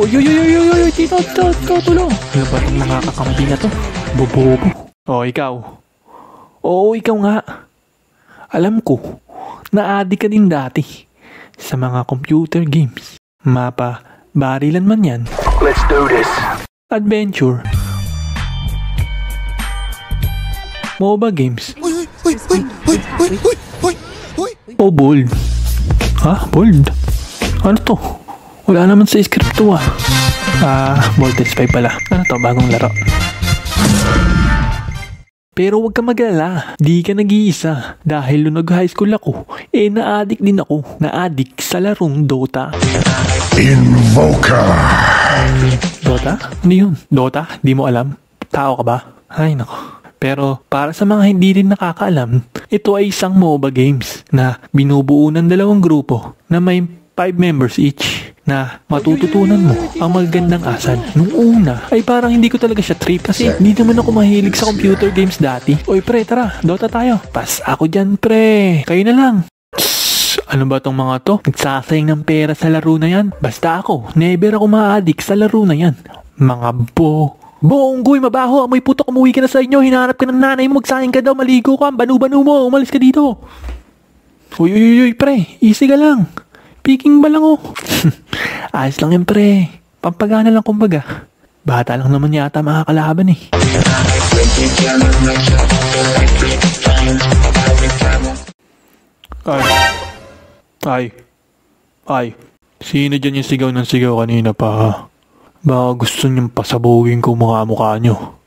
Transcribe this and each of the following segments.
Uy, uy, uy, uy, uy, uy, tito, tulong. Ano ba itong mga kakampi na to? Bobobo. O, ikaw. Oo, ikaw nga. Alam ko, na-addict ka din dati sa mga computer games. Mapa, barilan man yan. Let's do this. Adventure. MOBA games. O bold. Ha? Bold? Ano to? Wala naman sa script to ah. Voltage 5 pala. Ano to? Bagong laro. Pero huwag ka mag-alala, di ka nag-iisa. Dahil nung nag-high school ako, na-addict din ako. Na-addict sa larong Dota. Invoker! Dota? Ano yun? Dota? Di mo alam? Tao ka ba? Ay nako. Pero para sa mga hindi rin nakakaalam, ito ay isang MOBA games na binubuo ng dalawang grupo na may 5 members each na matututunan mo ang magagandang asal. Nung una ay parang hindi ko talaga siya trip kasi hindi naman ako mahilig sa computer games dati. Oy pre, tara, Dota tayo. Pas ako dyan pre, kayo na lang. Ano ba tong mga to? Nagsasayang ng pera sa laro na yan. Basta ako, never ako ma-addict sa laro na yan. Mga Bonggoy, mabaho, amoy putok, umuwi ka na sa inyo, hinahanap ka ng nanay mo, magsayang ka daw, maligo ka, banu-banu mo, umalis ka dito. Uy, uy, uy, pre, easy ka lang. Peking ba lang oh. Ayos lang yan pre, pampagana lang kumbaga. Bata lang naman yata makakalaban eh. Ay, sino dyan yung sigaw ng sigaw kanina pa ha? Baka gusto niyong pasabugin ko mukha niyo.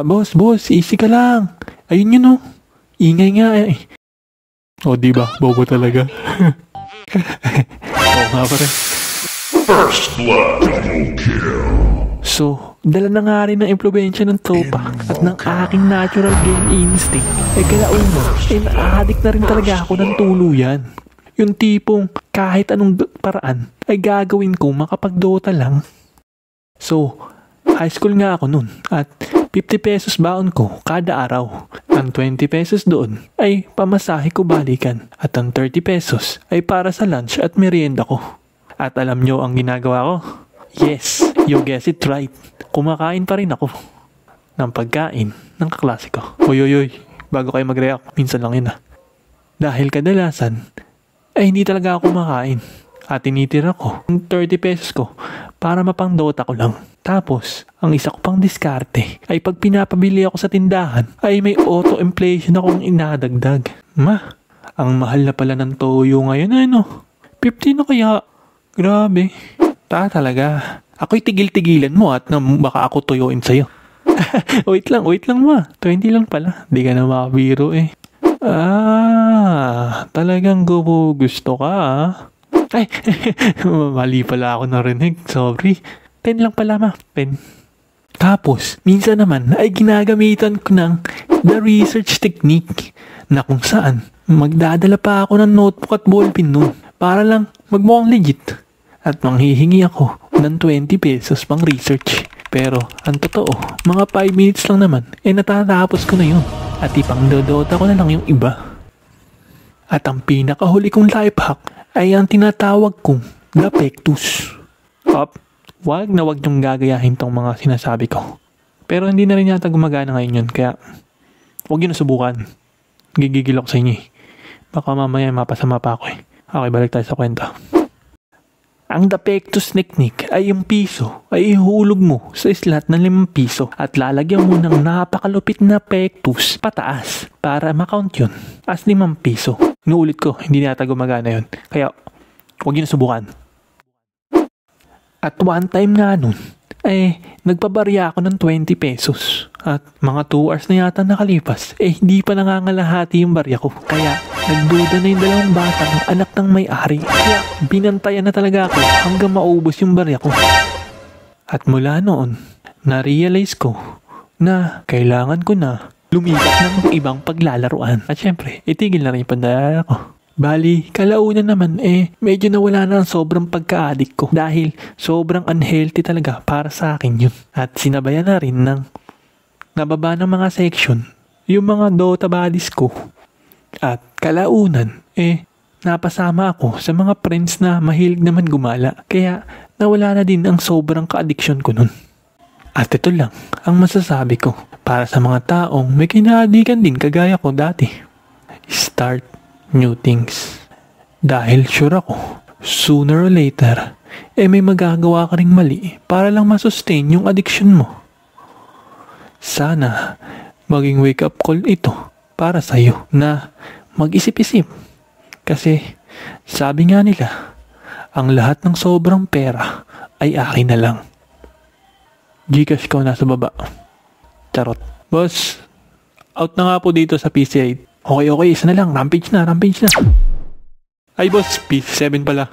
Boss, easy ka lang. Ayun yun oh. Ingay nga eh. O diba, bobo talaga. Oo nga pare. First blood, double kill. So, dala na nga rin ng impluwensya ng tropa at ng aking natural game instinct. Kalauna, na-addict na rin talaga ako ng tuluyan. Yung tipong kahit anong paraan ay gagawin ko makapag-Dota lang. So, high school nga ako nun at 50 pesos baon ko kada araw. Ang 20 pesos doon ay pamasahe ko balikan at ang 30 pesos ay para sa lunch at merienda ko. At alam nyo ang ginagawa ko? Yes, you guess it right. Kumakain pa rin ako ng pagkain ng kaklase ko. Uy, bago kayo mag-react, minsan lang yun ah. Dahil kadalasan, ay hindi talaga ako kumakain. At tinitira ko yung 30 pesos ko para mapang-Dota ko lang. Tapos, ang isa ko pang diskarte ay pag pinapabili ako sa tindahan ay may auto-inflation akong inadagdag. Ang mahal na pala ng toyo ngayon ay no? 50 na kaya? Grabe. Talaga. Ako'y tigil-tigilan mo at baka ako tuyuin sa'yo. wait lang ma. 20 lang pala. Di ka na makabiro eh. Talagang gusto ka ah. Ay, mali pala ako narinig. Sorry. 10 lang pala ma. 10. Tapos, minsan naman ay ginagamitan ko ng the research technique na kung saan magdadala pa ako ng notebook at ballpen nun para lang magmukhang legit. At manghihingi ako ng 20 pesos pang research. Pero, ang totoo, mga 5 minutes lang naman, natatapos ko na yun. At ipang-dodota ko na lang yung iba. At ang pinakahuli kong life hack ay ang tinatawag kong the Pectus. Wag niyong gagayahin tong mga sinasabi ko. Pero hindi na rin yata gumagana ngayon yun, kaya huwag yun nasubukan. Gigigil ako sa inyo eh. Baka mamaya mapasama pa ako eh. Okay, balik tayo sa kwento. Ang the Pectus technique ay yung piso ay ihulog mo sa slot ng 5 piso at lalagyan mo ng napakalupit na Pectus pataas para makount yun as 5 piso. Inuulit ko, hindi na yata gumagana yun. Kaya, huwag yun subukan. At one time nga nun, nagpabarya ako ng 20 pesos. At mga 2 hours na yata nakalipas, hindi pa nangangalahati yung barya ko. Kaya, nagduda na yung dalawang batang anak ng may-ari. Kaya, binantayan na talaga ako hanggang maubos yung barya ko. At mula noon, na-realize ko na kailangan ko na lumipat ng ibang paglalaruan. At syempre, itigil na rin yung pandalala ko. Bali, kalauna naman medyo nawala na ang sobrang pagka-addict ko dahil sobrang unhealthy talaga para sa akin yun. At sinabayan na rin ng nababa ng mga section yung mga Dota buddies ko. At kalaunan, napasama ako sa mga friends na mahilig naman gumala. Kaya nawala na din ang sobrang ka-addiction ko nun. At ito lang ang masasabi ko para sa mga taong may kinahadikan din kagaya ko dati. Start new things. Dahil sure ako, sooner or later, may magagawa ka ring mali para lang masustain yung addiction mo. Sana maging wake up call ito para sa'yo na mag-isip-isip. Kasi sabi nga nila, ang lahat ng sobrang pera ay akin na lang. Gcash ko nasa baba. Charot. Boss, out na nga po dito sa PC8. Okay, isa na lang. Rampage na. Ay boss, PC7 pala.